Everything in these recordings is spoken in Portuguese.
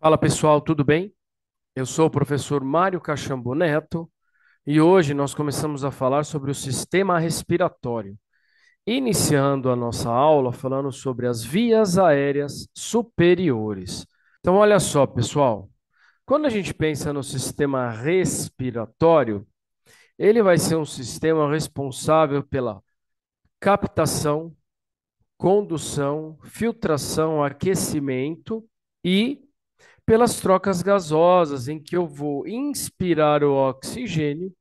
Fala pessoal, tudo bem? Eu sou o professor Mário Cachambo Neto e hoje nós começamos a falar sobre o sistema respiratório, iniciando a nossa aula falando sobre as vias aéreas superiores. Então, olha só, pessoal, quando a gente pensa no sistema respiratório, ele vai ser um sistema responsável pela captação, condução, filtração, aquecimento e pelas trocas gasosas, em que eu vou inspirar o oxigênio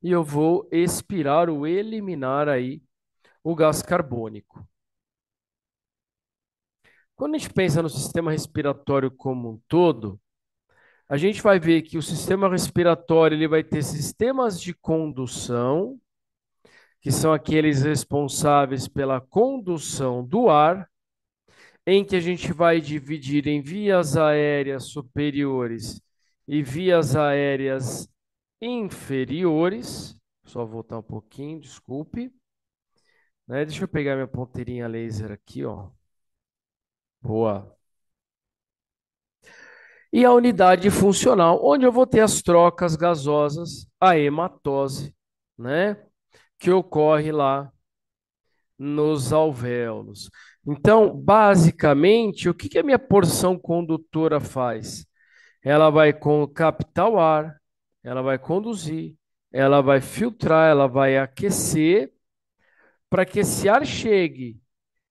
e eu vou expirar ou eliminar aí o gás carbônico. Quando a gente pensa no sistema respiratório como um todo, a gente vai ver que o sistema respiratório ele vai ter sistemas de condução, que são aqueles responsáveis pela condução do ar, em que a gente vai dividir em vias aéreas superiores e vias aéreas inferiores. Só voltar um pouquinho, desculpe. Né? Deixa eu pegar minha ponteirinha laser aqui, ó. Boa. E a unidade funcional, onde eu vou ter as trocas gasosas, a hematose, né? Que ocorre lá nos alvéolos. Então, basicamente, o que que a minha porção condutora faz? Ela vai captar o ar, ela vai conduzir, ela vai filtrar, ela vai aquecer para que esse ar chegue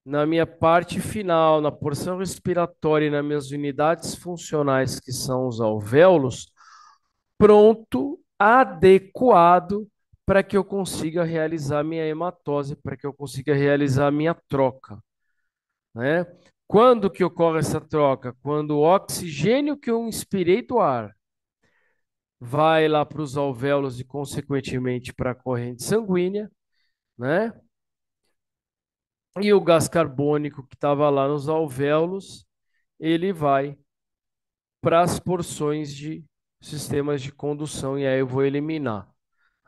na minha parte final, na porção respiratória e nas minhas unidades funcionais, que são os alvéolos, pronto, adequado para que eu consiga realizar minha hematose, para que eu consiga realizar minha troca, né? Quando que ocorre essa troca? Quando o oxigênio que eu inspirei do ar vai lá para os alvéolos e, consequentemente, para a corrente sanguínea, né? E o gás carbônico que estava lá nos alvéolos, ele vai para as porções de sistemas de condução e aí eu vou eliminar.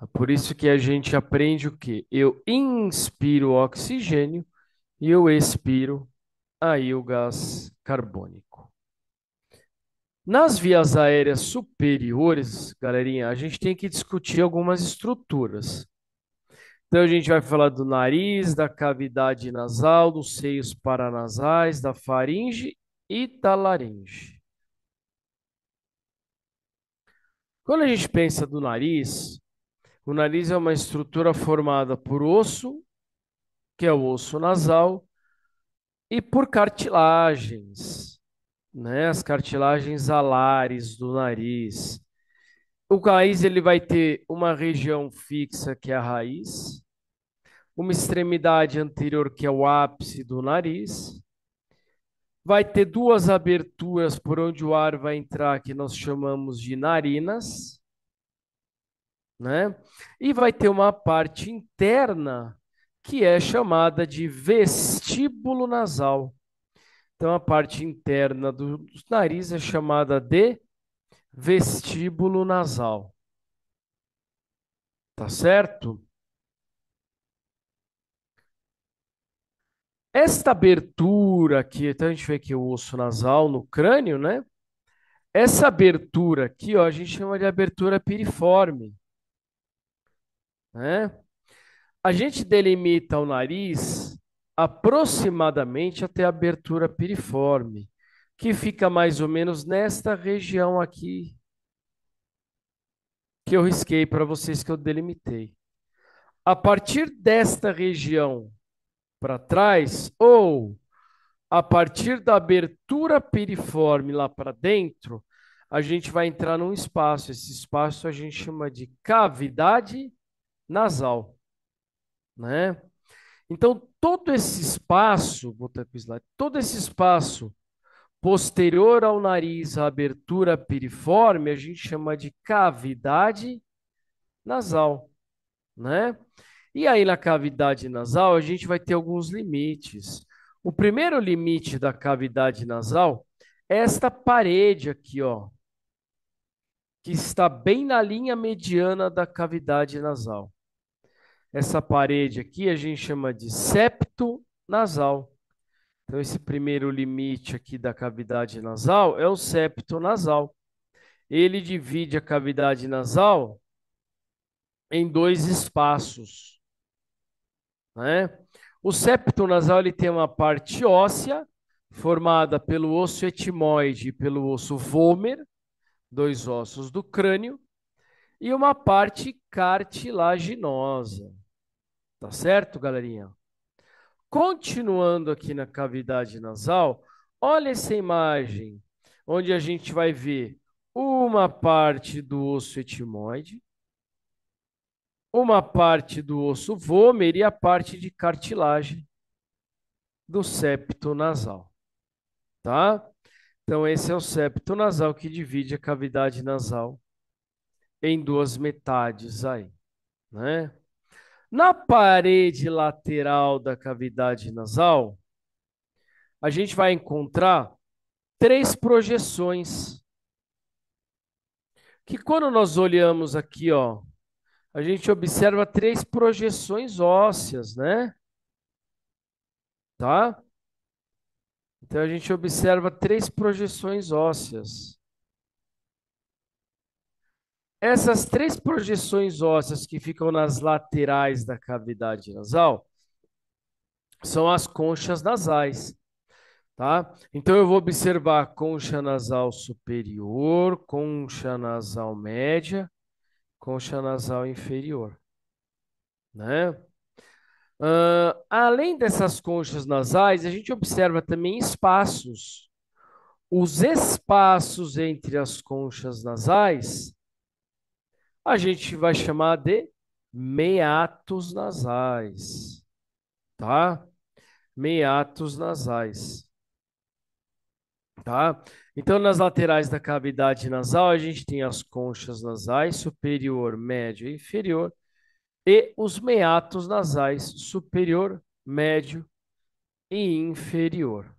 É por isso que a gente aprende o quê? Eu inspiro oxigênio e eu expiro aí o gás carbônico. Nas vias aéreas superiores, galerinha, a gente tem que discutir algumas estruturas. Então, a gente vai falar do nariz, da cavidade nasal, dos seios paranasais, da faringe e da laringe. Quando a gente pensa do nariz, o nariz é uma estrutura formada por osso, que é o osso nasal, e por cartilagens, né? As cartilagens alares do nariz. O nariz ele vai ter uma região fixa, que é a raiz, uma extremidade anterior, que é o ápice do nariz, vai ter duas aberturas por onde o ar vai entrar, que nós chamamos de narinas, né? E vai ter uma parte interna que é chamada de vestíbulo nasal. Então, a parte interna do nariz é chamada de vestíbulo nasal. Tá certo? Esta abertura aqui, então a gente vê aqui o osso nasal no crânio, né? Essa abertura aqui, ó, a gente chama de abertura piriforme, né? A gente delimita o nariz aproximadamente até a abertura piriforme, que fica mais ou menos nesta região aqui que eu risquei para vocês que eu delimitei. A partir desta região para trás, ou a partir da abertura piriforme lá para dentro, a gente vai entrar num espaço. Esse espaço a gente chama de cavidade nasal, né? Então, todo esse espaço, vou botar aqui o slide, todo esse espaço posterior ao nariz, a abertura piriforme, a gente chama de cavidade nasal, né? E aí, na cavidade nasal, a gente vai ter alguns limites. O primeiro limite da cavidade nasal é esta parede aqui, ó, que está bem na linha mediana da cavidade nasal. Essa parede aqui a gente chama de septo nasal. Então, esse primeiro limite aqui da cavidade nasal é o septo nasal. Ele divide a cavidade nasal em dois espaços, né? O septo nasal ele tem uma parte óssea formada pelo osso etimoide e pelo osso vômer, dois ossos do crânio, e uma parte cartilaginosa. Tá certo, galerinha? Continuando aqui na cavidade nasal, olha essa imagem, onde a gente vai ver uma parte do osso etimoide, uma parte do osso vômer e a parte de cartilagem do septo nasal, tá? Então, esse é o septo nasal que divide a cavidade nasal em duas metades aí, né? Na parede lateral da cavidade nasal, a gente vai encontrar três projeções, que quando nós olhamos aqui, ó, a gente observa três projeções ósseas, né? Tá? Então a gente observa três projeções ósseas. Essas três projeções ósseas que ficam nas laterais da cavidade nasal são as conchas nasais, tá? Então eu vou observar a concha nasal superior, concha nasal média, concha nasal inferior, né? Além dessas conchas nasais, a gente observa também espaços. Os espaços entre as conchas nasais, a gente vai chamar de meatos nasais, tá? Meatos nasais, tá? Então, nas laterais da cavidade nasal, a gente tem as conchas nasais, superior, médio e inferior, e os meatos nasais, superior, médio e inferior,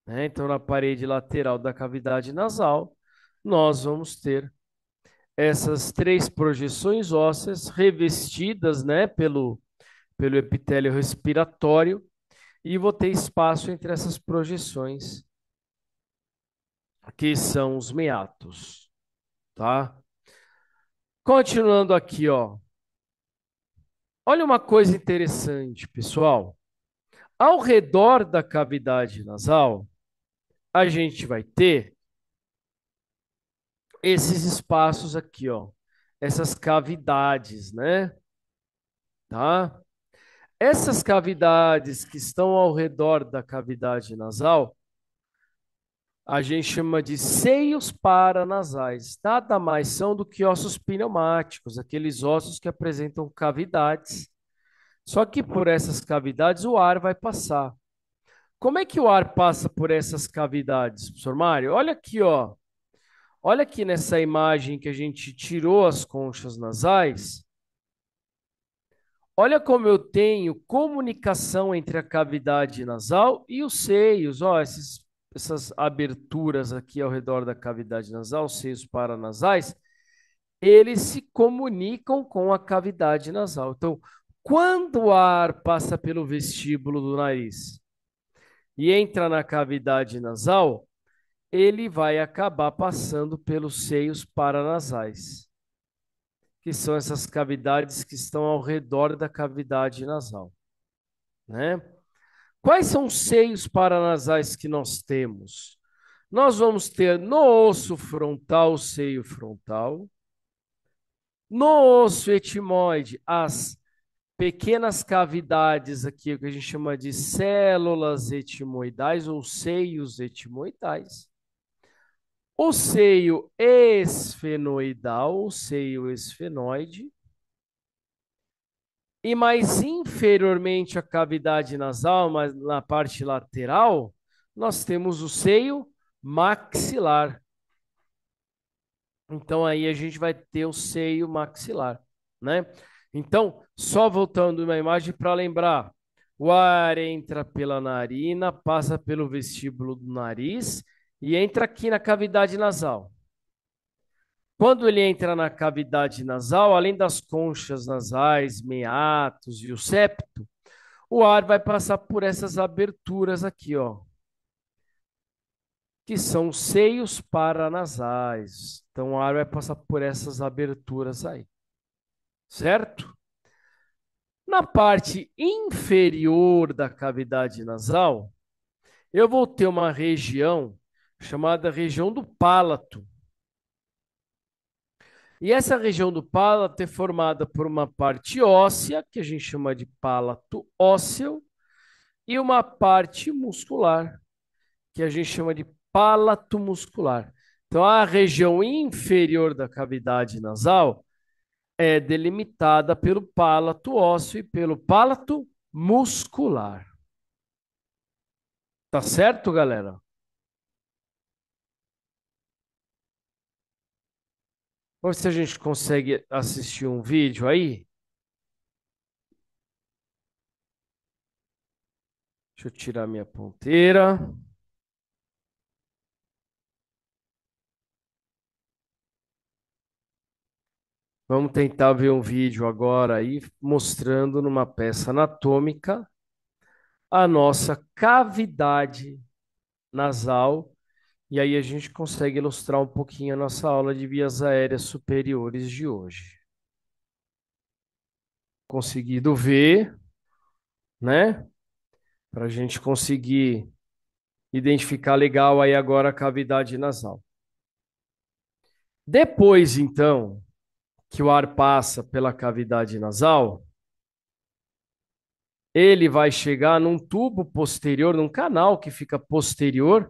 né? Então, na parede lateral da cavidade nasal, nós vamos ter essas três projeções ósseas revestidas, né, pelo epitélio respiratório, e vou ter espaço entre essas projeções, que são os meatos, tá? Continuando aqui, ó. Olha uma coisa interessante, pessoal. Ao redor da cavidade nasal, a gente vai ter esses espaços aqui, ó. Essas cavidades, né? Tá? Essas cavidades que estão ao redor da cavidade nasal, a gente chama de seios paranasais. Nada mais são do que ossos pneumáticos, aqueles ossos que apresentam cavidades. Só que por essas cavidades o ar vai passar. Como é que o ar passa por essas cavidades, professor Mário? Olha aqui, ó. Olha aqui nessa imagem que a gente tirou as conchas nasais. Olha como eu tenho comunicação entre a cavidade nasal e os seios. Ó, essas aberturas aqui ao redor da cavidade nasal, os seios paranasais, eles se comunicam com a cavidade nasal. Então, quando o ar passa pelo vestíbulo do nariz e entra na cavidade nasal, ele vai acabar passando pelos seios paranasais, que são essas cavidades que estão ao redor da cavidade nasal, né? Quais são os seios paranasais que nós temos? Nós vamos ter no osso frontal, o seio frontal, no osso etimoide, as pequenas cavidades aqui, o que a gente chama de células etimoidais ou seios etimoidais. O seio esfenoidal, o seio esfenoide, e mais inferiormente à cavidade nasal, mas na parte lateral, nós temos o seio maxilar. Então aí a gente vai ter o seio maxilar, né? Então, só voltando uma imagem para lembrar, o ar entra pela narina, passa pelo vestíbulo do nariz e entra aqui na cavidade nasal. Quando ele entra na cavidade nasal, além das conchas nasais, meatos e o septo, o ar vai passar por essas aberturas aqui, ó, que são os seios paranasais. Então, o ar vai passar por essas aberturas aí, certo? Na parte inferior da cavidade nasal, eu vou ter uma região chamada região do palato. E essa região do palato é formada por uma parte óssea, que a gente chama de palato ósseo, e uma parte muscular, que a gente chama de palato muscular. Então, a região inferior da cavidade nasal é delimitada pelo palato ósseo e pelo palato muscular. Tá certo, galera? Vamos ver se a gente consegue assistir um vídeo aí. Deixa eu tirar minha ponteira. Vamos tentar ver um vídeo agora aí mostrando numa peça anatômica a nossa cavidade nasal. E aí a gente consegue ilustrar um pouquinho a nossa aula de vias aéreas superiores de hoje. Conseguido ver, né? Para a gente conseguir identificar legal aí agora a cavidade nasal. Depois, então, que o ar passa pela cavidade nasal, ele vai chegar num tubo posterior, num canal que fica posterior,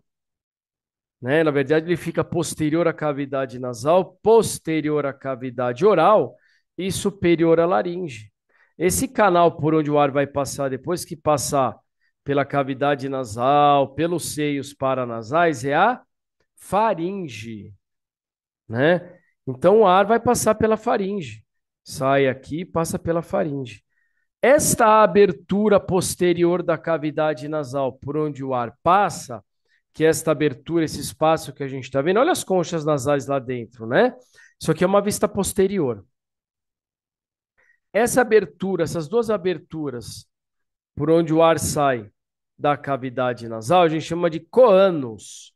né? Na verdade, ele fica posterior à cavidade nasal, posterior à cavidade oral e superior à laringe. Esse canal por onde o ar vai passar depois que passar pela cavidade nasal, pelos seios paranasais, é a faringe, né? Então o ar vai passar pela faringe. Sai aqui e passa pela faringe. Esta abertura posterior da cavidade nasal, por onde o ar passa, que é esta abertura, esse espaço que a gente está vendo, olha as conchas nasais lá dentro, né? Isso aqui é uma vista posterior. Essa abertura, essas duas aberturas, por onde o ar sai da cavidade nasal, a gente chama de coânos.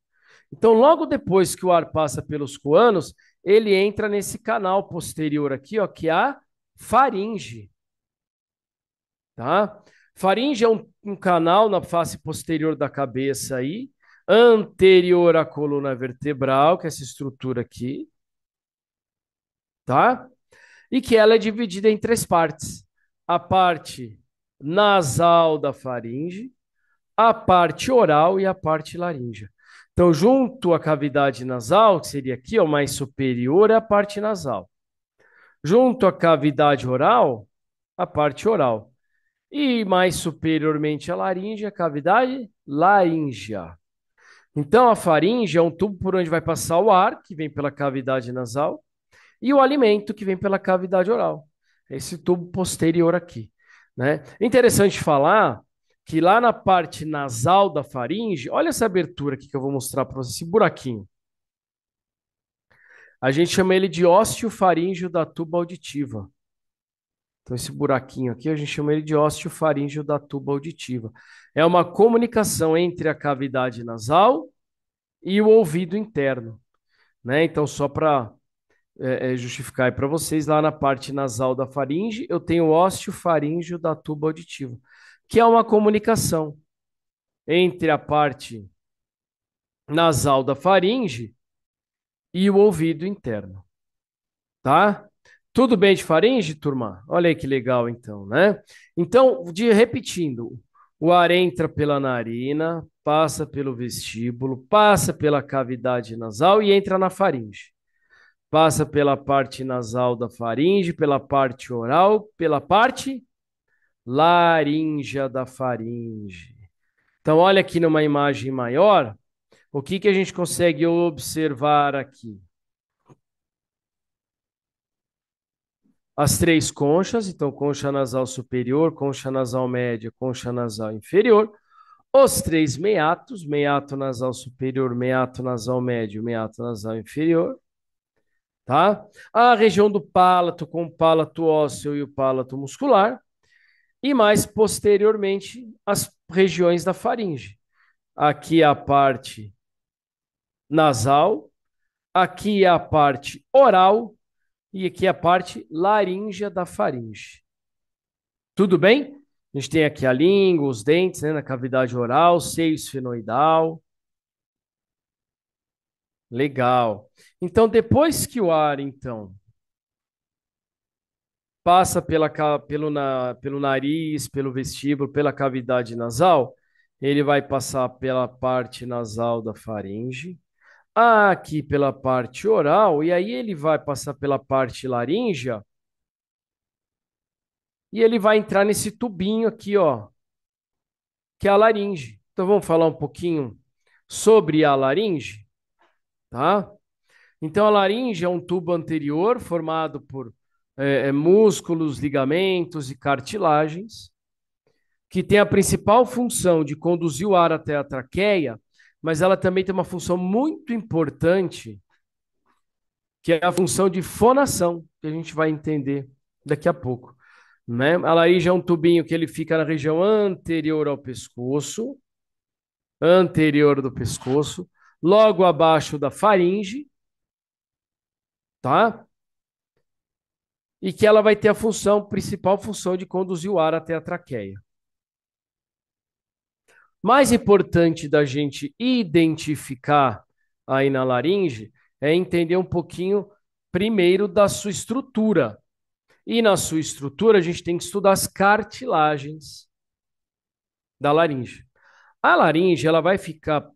Então, logo depois que o ar passa pelos coânos, ele entra nesse canal posterior aqui, ó, que é a faringe. Tá? Faringe é um canal na face posterior da cabeça aí, anterior à coluna vertebral, que é essa estrutura aqui, tá? E que ela é dividida em três partes: a parte nasal da faringe, a parte oral e a parte laríngea. Então, junto à cavidade nasal, que seria aqui, ó, mais superior, é a parte nasal. Junto à cavidade oral, a parte oral. E mais superiormente à laringe, a cavidade laríngea. Então, a faringe é um tubo por onde vai passar o ar, que vem pela cavidade nasal, e o alimento, que vem pela cavidade oral. Esse tubo posterior aqui, né? Interessante falar que lá na parte nasal da faringe, olha essa abertura aqui que eu vou mostrar para você, esse buraquinho. A gente chama ele de ósseo faríngeo da tuba auditiva. Então, esse buraquinho aqui, a gente chama ele de ósseo faríngeo da tuba auditiva. É uma comunicação entre a cavidade nasal e o ouvido interno, né? Então, só para justificar para vocês, lá na parte nasal da faringe, eu tenho o ósseo faríngeo da tuba auditiva, que é uma comunicação entre a parte nasal da faringe e o ouvido interno, tá? Tudo bem de faringe, turma? Olha aí que legal, então, né? Então, repetindo, o ar entra pela narina, passa pelo vestíbulo, passa pela cavidade nasal e entra na faringe. Passa pela parte nasal da faringe, pela parte oral, pela parte laríngea da faringe. Então, olha aqui numa imagem maior, o que que a gente consegue observar aqui? As três conchas, então concha nasal superior, concha nasal média, concha nasal inferior. Os três meatos, meato nasal superior, meato nasal médio, meato nasal inferior, tá? A região do palato com o palato ósseo e o palato muscular. e mais posteriormente as regiões da faringe. Aqui é a parte nasal, aqui é a parte oral e aqui é a parte laríngea da faringe. Tudo bem? A gente tem aqui a língua, os dentes, né, na cavidade oral, seio esfenoidal. Legal. Então, depois que o ar, então, passa pelo nariz, pelo vestíbulo, pela cavidade nasal, ele vai passar pela parte nasal da faringe, aqui pela parte oral, e aí ele vai passar pela parte laríngea, e ele vai entrar nesse tubinho aqui, ó, que é a laringe. Então, vamos falar um pouquinho sobre a laringe, tá? Então, a laringe é um tubo anterior formado por músculos, ligamentos e cartilagens, que tem a principal função de conduzir o ar até a traqueia, mas ela também tem uma função muito importante, que é a função de fonação, que a gente vai entender daqui a pouco. Né? A laringe é um tubinho que ele fica na região anterior ao pescoço, anterior do pescoço, logo abaixo da faringe, tá? E que ela vai ter a função, principal função de conduzir o ar até a traqueia. Mais importante da gente identificar aí na laringe é entender um pouquinho primeiro da sua estrutura. E na sua estrutura a gente tem que estudar as cartilagens da laringe. A laringe ela vai ficar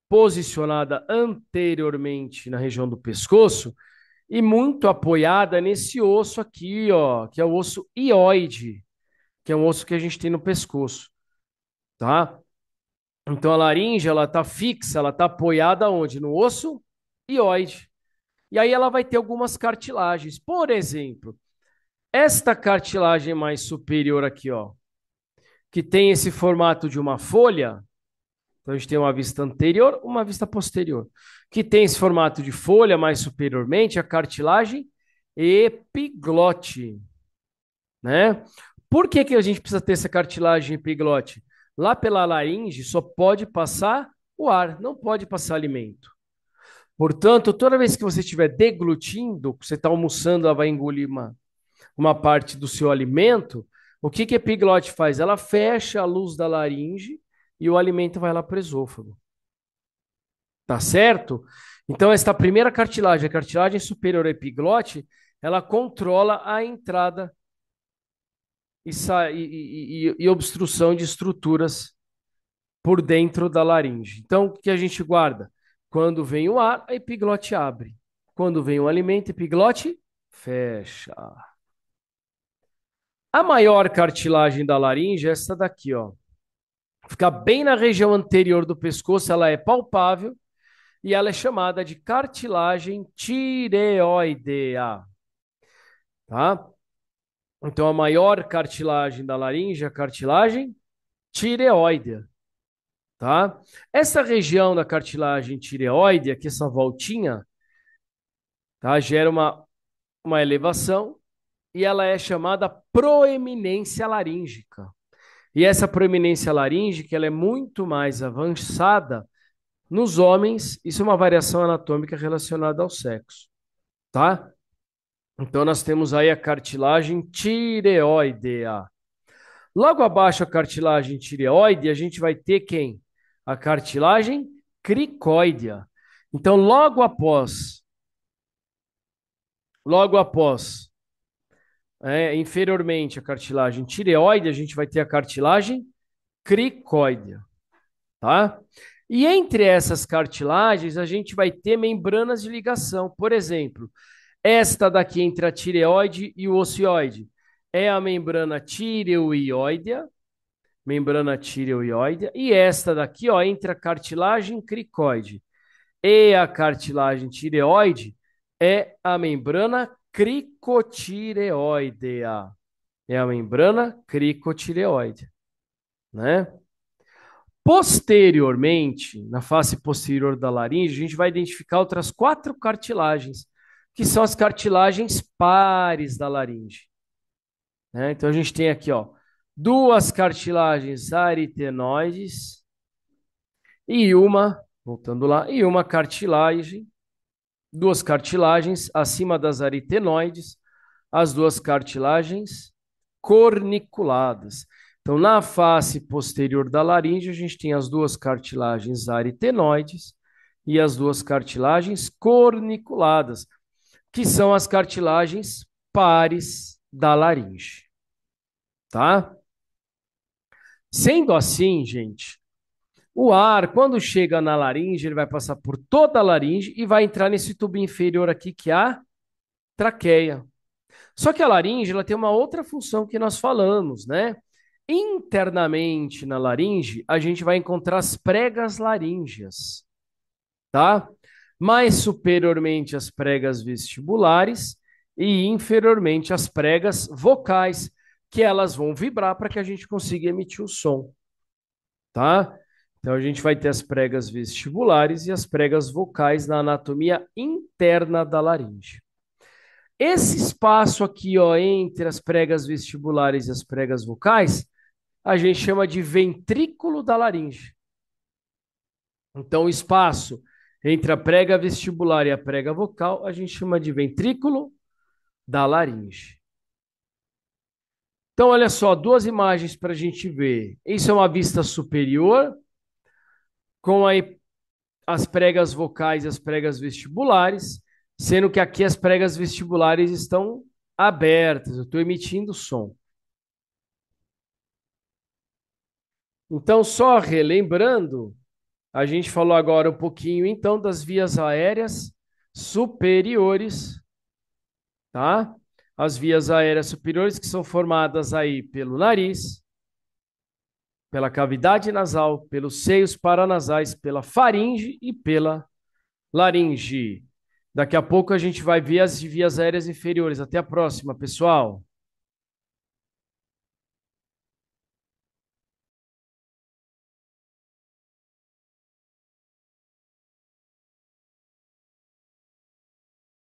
posicionada anteriormente na região do pescoço e muito apoiada nesse osso aqui, ó, que é o osso hioide, que é um osso que a gente tem no pescoço, tá? Então a laringe, ela tá fixa, ela tá apoiada onde? No osso hioide. E aí ela vai ter algumas cartilagens. Por exemplo, esta cartilagem mais superior aqui, ó, que tem esse formato de uma folha, então a gente tem uma vista anterior, uma vista posterior, que tem esse formato de folha mais superiormente, a cartilagem epiglote, né? Por que que a gente precisa ter essa cartilagem epiglote? Lá pela laringe só pode passar o ar, não pode passar alimento. Portanto, toda vez que você estiver deglutindo, você está almoçando, ela vai engolir uma parte do seu alimento, o que que a epiglote faz? Ela fecha a luz da laringe e o alimento vai lá para o esôfago. Tá certo? Então, esta primeira cartilagem, a cartilagem superior à epiglote, ela controla a entrada e obstrução de estruturas por dentro da laringe. Então, o que a gente guarda? Quando vem o ar, a epiglote abre. Quando vem o alimento, a epiglote fecha. A maior cartilagem da laringe é essa daqui, ó. Fica bem na região anterior do pescoço, ela é palpável e ela é chamada de cartilagem tireoidea, tá? Então, a maior cartilagem da laringe é a cartilagem tireoidea, tá? Essa região da cartilagem tireoide, aqui essa voltinha, tá? Gera uma elevação e ela é chamada proeminência laríngica. E essa proeminência laríngica, ela é muito mais avançada nos homens, isso é uma variação anatômica relacionada ao sexo, tá? Então nós temos aí a cartilagem tireoidea. Logo abaixo a cartilagem tireoide, a gente vai ter quem? A cartilagem cricóidea. Então, logo após, inferiormente a cartilagem tireoide, a gente vai ter a cartilagem cricóidea, tá? E entre essas cartilagens, a gente vai ter membranas de ligação. Por exemplo, esta daqui entre a tireoide e o ocioide é a membrana tireoidea, e esta daqui, ó, entre a cartilagem cricoide e a cartilagem tireoide é a membrana cricotireoidea. É a membrana cricotireoide, né? Posteriormente, na face posterior da laringe, a gente vai identificar outras quatro cartilagens, que são as cartilagens pares da laringe, né? Então a gente tem aqui, ó, duas cartilagens aritenoides e uma, voltando lá, e uma cartilagem, duas cartilagens acima das aritenoides, as duas cartilagens corniculadas. Então, na face posterior da laringe, a gente tem as duas cartilagens aritenoides e as duas cartilagens corniculadas, que são as cartilagens pares da laringe, tá? Sendo assim, gente, o ar, quando chega na laringe, ele vai passar por toda a laringe e vai entrar nesse tubo inferior aqui, que é a traqueia. Só que a laringe, ela tem uma outra função que nós falamos, né? Internamente na laringe, a gente vai encontrar as pregas laríngeas, tá? Mais superiormente as pregas vestibulares e inferiormente as pregas vocais, que elas vão vibrar para que a gente consiga emitir o som, tá? Então a gente vai ter as pregas vestibulares e as pregas vocais na anatomia interna da laringe. Esse espaço aqui, ó, entre as pregas vestibulares e as pregas vocais, a gente chama de ventrículo da laringe. Então, o espaço entre a prega vestibular e a prega vocal, a gente chama de ventrículo da laringe. Então, olha só, duas imagens para a gente ver. Isso é uma vista superior, com as pregas vocais e as pregas vestibulares, sendo que aqui as pregas vestibulares estão abertas, eu estou emitindo som. Então, só relembrando, a gente falou agora um pouquinho, então, das vias aéreas superiores, tá? As vias aéreas superiores que são formadas aí pelo nariz, pela cavidade nasal, pelos seios paranasais, pela faringe e pela laringe. Daqui a pouco a gente vai ver as vias aéreas inferiores. Até a próxima, pessoal.